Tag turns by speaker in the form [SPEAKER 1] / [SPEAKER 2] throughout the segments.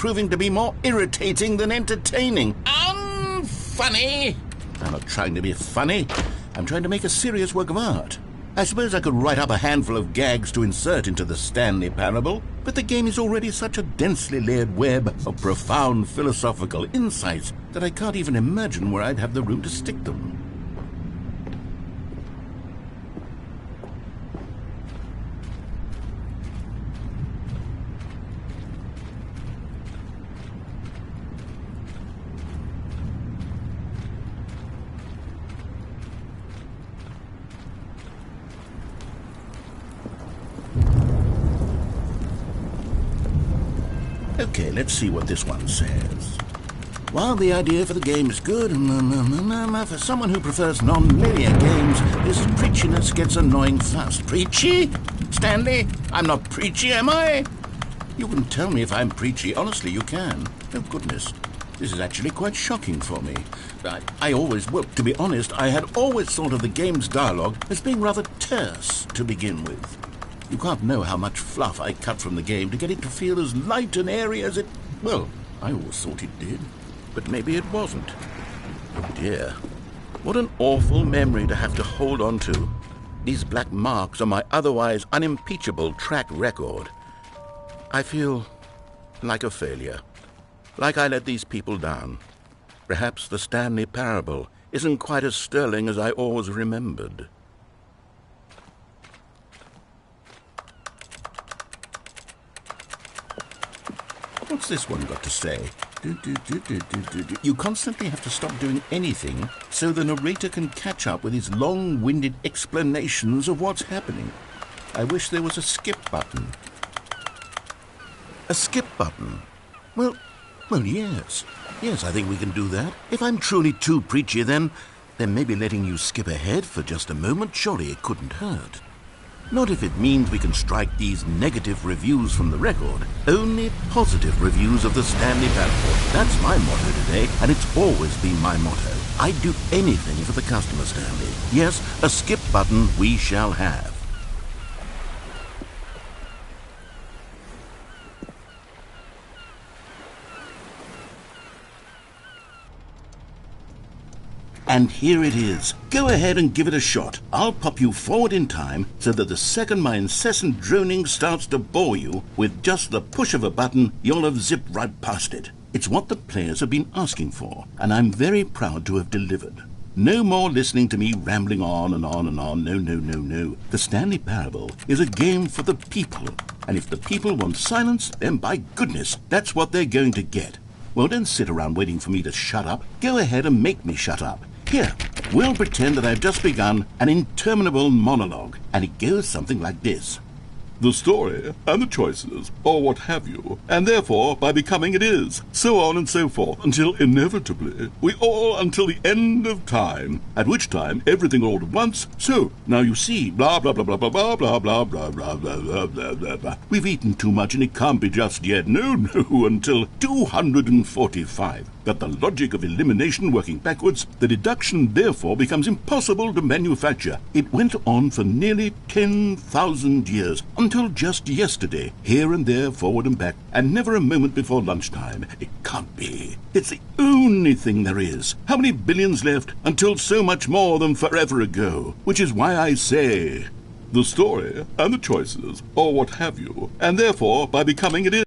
[SPEAKER 1] proving to be more irritating than entertaining. Unfunny! I'm not trying to be funny. I'm trying to make a serious work of art. I suppose I could write up a handful of gags to insert into the Stanley Parable, but the game is already such a densely layered web of profound philosophical insights that I can't even imagine where I'd have the room to stick them. Okay, let's see what this one says. While the idea for the game is good, for someone who prefers non-linear games, this preachiness gets annoying fast. Preachy? Stanley, I'm not preachy, am I? You can tell me if I'm preachy. Honestly, you can. Oh, goodness. This is actually quite shocking for me. To be honest, I had always thought of the game's dialogue as being rather terse to begin with. You can't know how much fluff I cut from the game to get it to feel as light and airy as it... Well, I always thought it did, but maybe it wasn't. Oh dear, what an awful memory to have to hold on to. These black marks on my otherwise unimpeachable track record. I feel like a failure, like I let these people down. Perhaps the Stanley Parable isn't quite as sterling as I always remembered. What's this one got to say? You constantly have to stop doing anything so the narrator can catch up with his long-winded explanations of what's happening. I wish there was a skip button. A skip button? Well, yes. Yes, I think we can do that. If I'm truly too preachy, then maybe letting you skip ahead for just a moment, surely it couldn't hurt. Not if it means we can strike these negative reviews from the record. Only positive reviews of the Stanley Parable. That's my motto today, and it's always been my motto. I'd do anything for the customer, Stanley. Yes, a skip button we shall have. And here it is. Go ahead and give it a shot. I'll pop you forward in time so that the second my incessant droning starts to bore you, with just the push of a button, you'll have zipped right past it. It's what the players have been asking for, and I'm very proud to have delivered. No more listening to me rambling on and on and on. No. The Stanley Parable is a game for the people, and if the people want silence, then by goodness, that's what they're going to get. Well, don't sit around waiting for me to shut up. Go ahead and make me shut up. Here, we'll pretend that I've just begun an interminable monologue, and it goes something like this. The story and the choices, or what have you, and therefore by becoming it is, so on and so forth, until inevitably we all until the end of time, at which time everything all at once, so, now you see, blah blah blah blah blah blah blah blah blah blah blah blah blah blah blah. We've eaten too much and it can't be just yet, no, until 245. But the logic of elimination working backwards, the deduction therefore becomes impossible to manufacture. It went on for nearly 10,000 years, until just yesterday, here and there, forward and back, and never a moment before lunchtime. It can't be. It's the only thing there is. How many billions left until so much more than forever ago? Which is why I say, the story and the choices, or what have you, and therefore by becoming it is.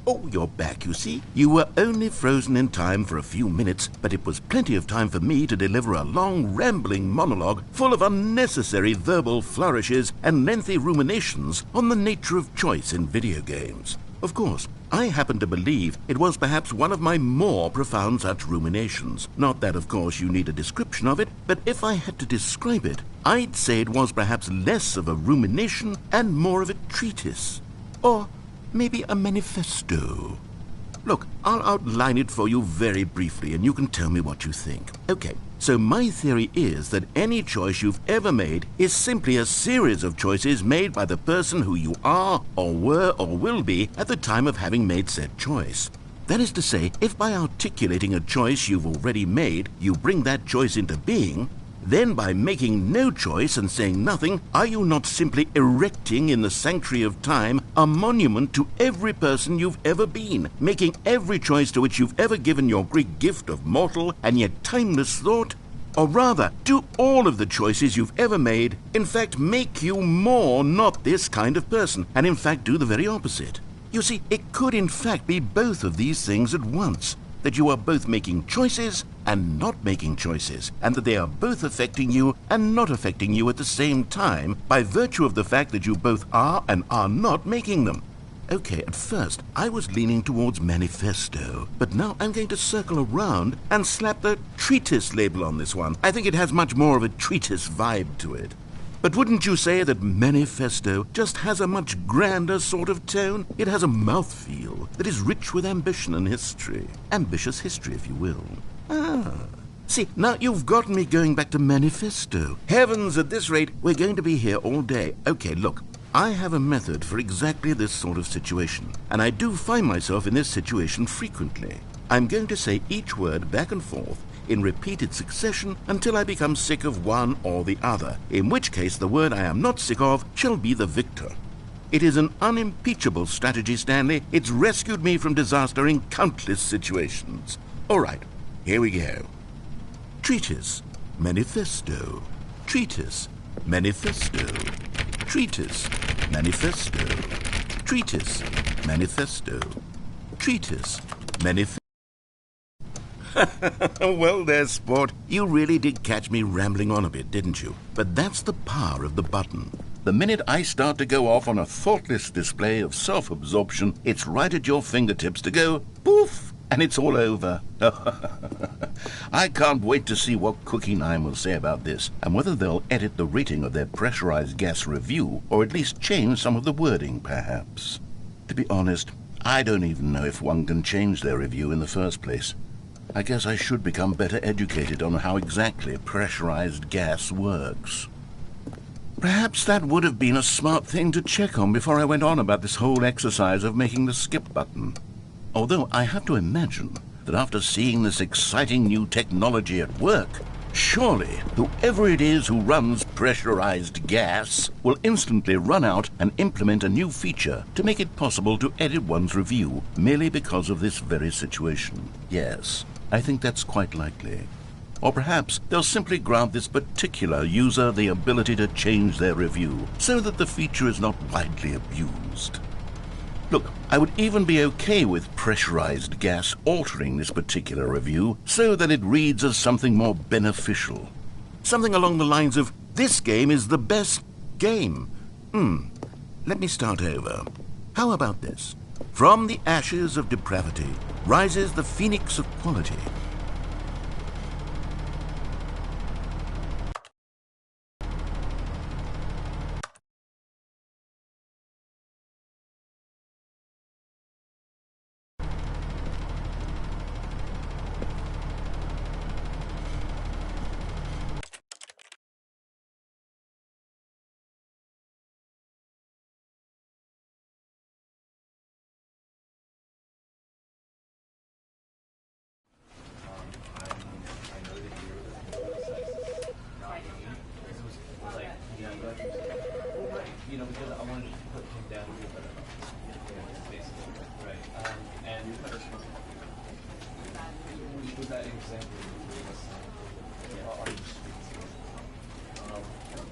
[SPEAKER 1] Oh, you're back, you see. You were only frozen in time for a few minutes, but it was plenty of time for me to deliver a long, rambling monologue full of unnecessary verbal flourishes and lengthy ruminations on the nature of choice in video games. Of course, I happen to believe it was perhaps one of my more profound such ruminations. Not that, of course, you need a description of it, but if I had to describe it, I'd say it was perhaps less of a rumination and more of a treatise. Or maybe a manifesto. Look, I'll outline it for you very briefly, and you can tell me what you think. Okay, so my theory is that any choice you've ever made is simply a series of choices made by the person who you are, or were, or will be at the time of having made said choice. That is to say, if by articulating a choice you've already made, you bring that choice into being, Then by making no choice and saying nothing, are you not simply erecting in the sanctuary of time a monument to every person you've ever been, making every choice to which you've ever given your great gift of mortal and yet timeless thought? Or rather, do all of the choices you've ever made, in fact, make you more not this kind of person, and in fact do the very opposite? You see, it could in fact be both of these things at once, that you are both making choices and not making choices, and that they are both affecting you and not affecting you at the same time by virtue of the fact that you both are and are not making them. Okay, at first, I was leaning towards manifesto, but now I'm going to circle around and slap the treatise label on this one. I think it has much more of a treatise vibe to it. But wouldn't you say that manifesto just has a much grander sort of tone? It has a mouthfeel that is rich with ambition and history. Ambitious history, if you will. See, now you've got me going back to manifesto. Heavens, at this rate, we're going to be here all day. Okay, look. I have a method for exactly this sort of situation, and I do find myself in this situation frequently. I'm going to say each word back and forth in repeated succession until I become sick of one or the other, in which case the word I am not sick of shall be the victor. It is an unimpeachable strategy, Stanley. It's rescued me from disaster in countless situations. All right, here we go. Treatise, manifesto. Treatise, manifesto. Treatise, manifesto. Treatise, manifesto. Treatise, manifesto. Well there, sport. You really did catch me rambling on a bit, didn't you? But that's the power of the button. The minute I start to go off on a thoughtless display of self-absorption, it's right at your fingertips to go poof, and it's all over. I can't wait to see what Cookie 9 will say about this, and whether they'll edit the rating of their pressurized gas review, or at least change some of the wording, perhaps. To be honest, I don't even know if one can change their review in the first place. I guess I should become better educated on how exactly pressurized gas works. Perhaps that would have been a smart thing to check on before I went on about this whole exercise of making the skip button. Although I have to imagine that after seeing this exciting new technology at work, surely whoever it is who runs pressurized gas will instantly run out and implement a new feature to make it possible to edit one's review merely because of this very situation. Yes, I think that's quite likely. Or perhaps they'll simply grant this particular user the ability to change their review so that the feature is not widely abused. Look, I would even be okay with pressurized gas altering this particular review so that it reads as something more beneficial. Something along the lines of, this game is the best game. Let me start over. How about this? From the ashes of depravity rises the phoenix of quality.
[SPEAKER 2] Because I wanted to put him down here, but basically, right. And with that example, are you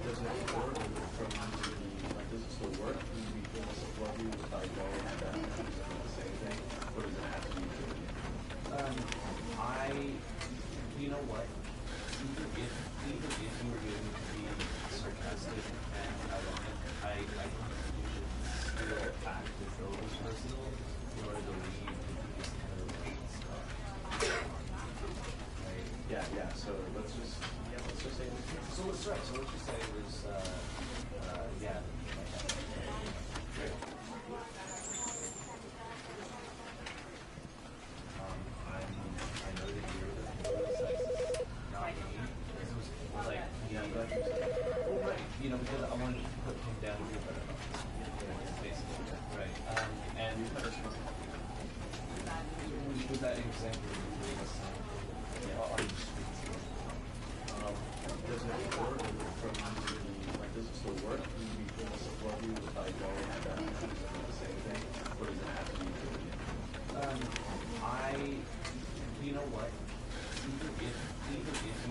[SPEAKER 2] does it work from like does it still work? Do we feel this love you without going and the same thing? Or does it have to be you know what? Even if you were going to be sarcastic and ironic, I think you should still act as though it was personal in order to leave these kind of stuff. Right? Yeah. So let's just say let's just say it was yeah. I know that you're not me. Like, because I wanted to put him down here, but basically, right. And with that example, are you Doesn't it work from does it still work? Do you feel support you if I go and do the same thing? Or does it have to be doing it? You know what? Even if you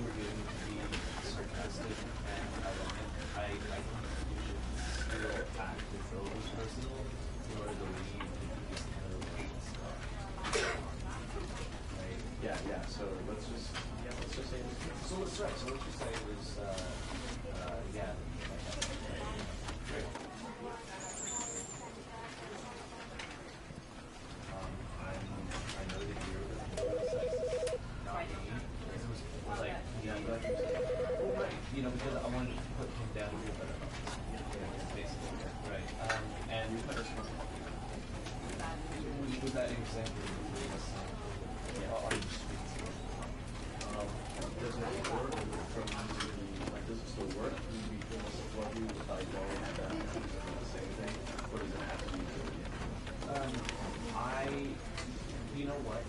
[SPEAKER 2] were going to be sarcastic and ironic, I think you should still act as though it was personal in order to leave this kind of stuff. Right? Yeah. So let's just say it was. So let's try. So let's just say it was. Yeah. Great. I know that you're the sexist, not me. It was like, well, right. Because I wanted to put him down a little bit. Basically, right. And was that example you gave us? Are you speaking to it? Does it work from does it still work? Do you feel support you if I go and do the same thing? Or does it have to be doing it? You know what?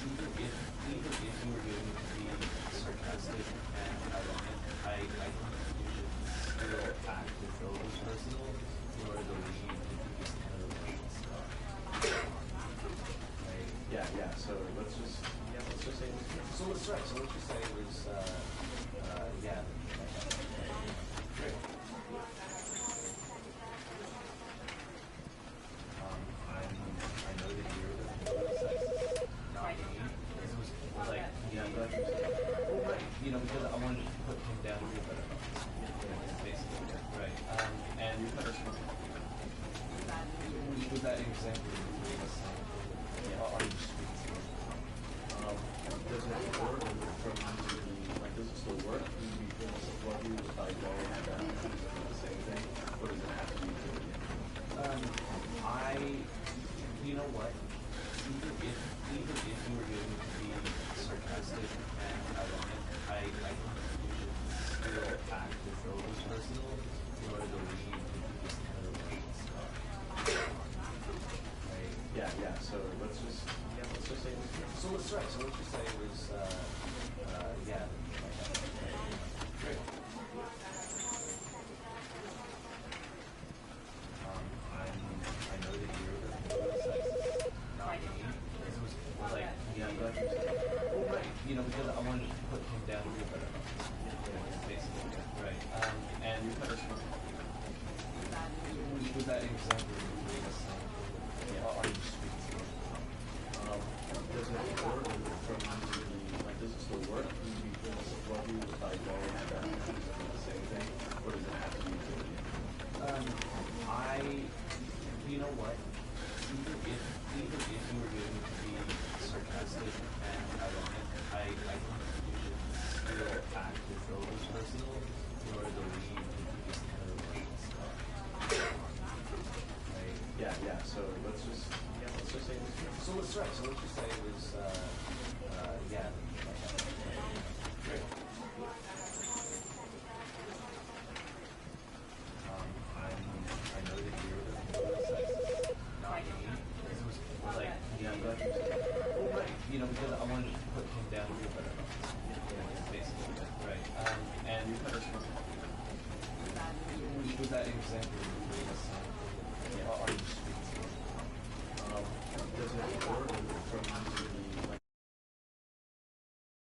[SPEAKER 2] Even if you were going to be sarcastic and ironic, I think you should still act as though it was personal in order to leave this kind of stuff. Right? Yeah. So let's just say it was. So let's try. So let's just say it was. Yeah. Great. I know that you're the sexist, not me. It was like, well, right. Because I wanted to put him down a little bit. Basically, right. And was that example you gave us? Are you speaking to it? Doesn't it work from does it still work? Do you feel support you if I go and do the same thing? Or does it have to be doing it? You know what? Even if you were going to be sarcastic and ironic, I think you should still act as though it was personal in order to leave this kind of stuff. Right? Yeah. So let's just say it was. So let's try. So let's just say it was. Yeah. Great. I know that you're the sexist, not me. It was like, well, right. Because I wanted to put him down a little bit. Basically, right. And was that example you gave us? Are you speaking to it? Doesn't it work from does it still work? Do you feel support you if I go and do the same thing? Or does it have to be doing it? You know what? Even if you were going to be sarcastic and ironic, I think you should still act as though it was personal in order to leave this kind of stuff. Right? Yeah. So let's just say it was. So let's try. So let's just say it was. Yeah.